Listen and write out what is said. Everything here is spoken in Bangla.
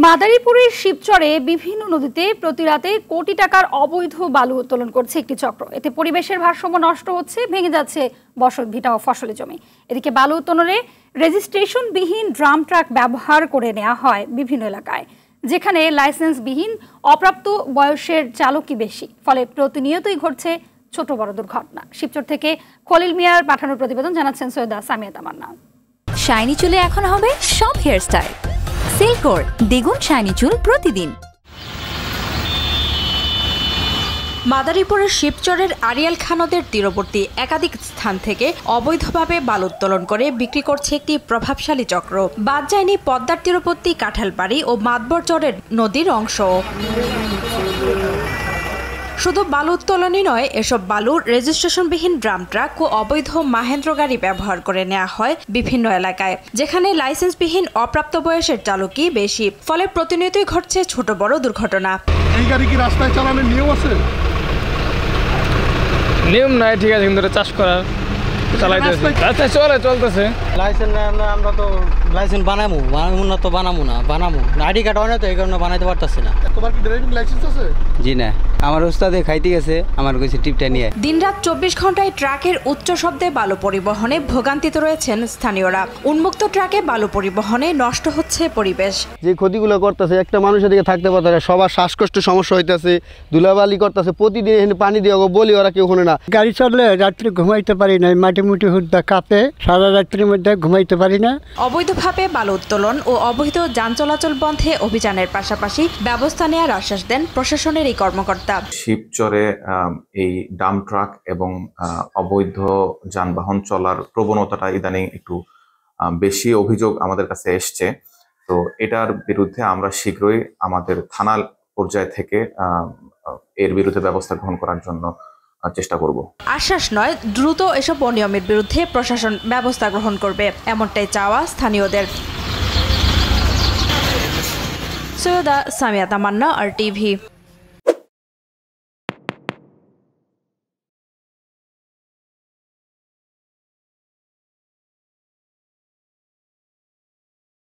মাদারীপুরের শিবচরে বিভিন্ন নদীতে প্রতি রাতে কোটি টাকার অবৈধ বালু উত্তোলন করছে একটি চক্র। এতে পরিবেশের ভারসাম্য নষ্ট হচ্ছে, ভেঙে যাচ্ছে বসতভিটা ও ফসলি জমি। এদিকে বালু উত্তোলনে রেজিস্ট্রেশনবিহীন ড্রাম ট্রাক ব্যবহার করে নেওয়া হয় বিভিন্ন এলাকায়, যেখানে লাইসেন্সবিহীন অপ্রাপ্ত বয়সের চালকই বেশি। ফলে প্রতিনিয়তই ঘটছে ছোট বড় দুর্ঘটনা। শিবচর থেকে খলিল মিয়ার পাঠানোর প্রতিবেদন জানাচ্ছেন সৈয়দা সামিয়া তামান্না। শাইনি চুলে এখন হবে সব হেয়ারস্টাইল। সিল্কোর দ্বিগুণ শাইনি চুল প্রতিদিন। মাদারীপুরের শিবচরের আরিয়াল খাঁ নদের তীরবর্তী একাধিক স্থান থেকে অবৈধভাবে বালু উত্তোলন করে বিক্রি করছে একটি প্রভাবশালী চক্র। বাদ যায়নি পদ্মার তীরবর্তী কাঁঠালবাড়ি ও মাতবরচরের নদীর অংশ। শুধু বালু উত্তোলনই নয়, এসব বালু রেজিস্ট্রেশনবিহীন ড্রাম ট্রাক ও অবৈধ মাহেন্দ্র গাড়ি ব্যবহার করে নেওয়া হয় বিভিন্ন এলাকায়, যেখানে লাইসেন্সবিহীন অপ্রাপ্ত বয়সের চালকই বেশি। ফলে প্রতিনিয়তই ঘটছে ছোট বড় দুর্ঘটনা। এই গাড়ি কি রাস্তায় চালানোর নিয়ম আছে? নিয়ম নাই, ঠিক আছে, কিন্তু চাষ করার চালাইতেছে, রাস্তায় চলতেছে। লাইসেন্স না, আমরা তো লাইসেন্স বানাবো না, তো বানাবো না আইডি কার্ড হয় না, তো এই কারণে বানাইতে পারতেছি না। তোমার কি ড্রাইভিং লাইসেন্স আছে? জি না, আমার উস্তাদে খাইতে গেছে, আমার কাছে টিপটা নিয়ে। দিনরাত 24 ঘন্টায় ট্রাকের উচ্চ শব্দে বালু পরিবহনে ভোগান্তিতে রয়েছেন স্থানীয়রা। উন্মুক্ত ট্রাকে বালু পরিবহনে নষ্ট হচ্ছে পরিবেশ। যে ক্ষতিগুলো করতেছে, একটা মানুষের দিকে থাকতে পারতে না, সবার শ্বাসকষ্ট সমস্যা হইতেছে, ধুলাবালি করতেছে, প্রতিদিন এখানে পানি দিয়ে বলি ওরা কেউ না। গাড়ি চললে রাত্রে ঘুমাইতে পারি না, মাটি হুদ্দা কাঁপে, সারা রাত্রির মধ্যে ঘুমাইতে পারি না। অবৈধভাবে বালু উত্তোলন ও অবৈধ যান চলাচল বন্ধে অভিযানের পাশাপাশি ব্যবস্থা নেওয়ার আশ্বাস দেন প্রশাসনের এই কর্মকর্তা। শিবচরে এই ডাম্প ট্রাক এবং অবৈধ যানবাহন চলার প্রবণতাটা ইদানিং একটু বেশি অভিযোগ আমাদের কাছে এসছে। তো এটার বিরুদ্ধে আমরা শীঘ্রই আমাদের থানা পর্যায় থেকে এর বিরুদ্ধে ব্যবস্থা গ্রহণ করার জন্য চেষ্টা করব। আশ্বাস নয়, দ্রুত এসব অনিয়মের বিরুদ্ধে প্রশাসন ব্যবস্থা গ্রহণ করবে, এমনটাই চাওয়া স্থানীয়দের। সৈয়দা সামিয়া তামান্না, RTV।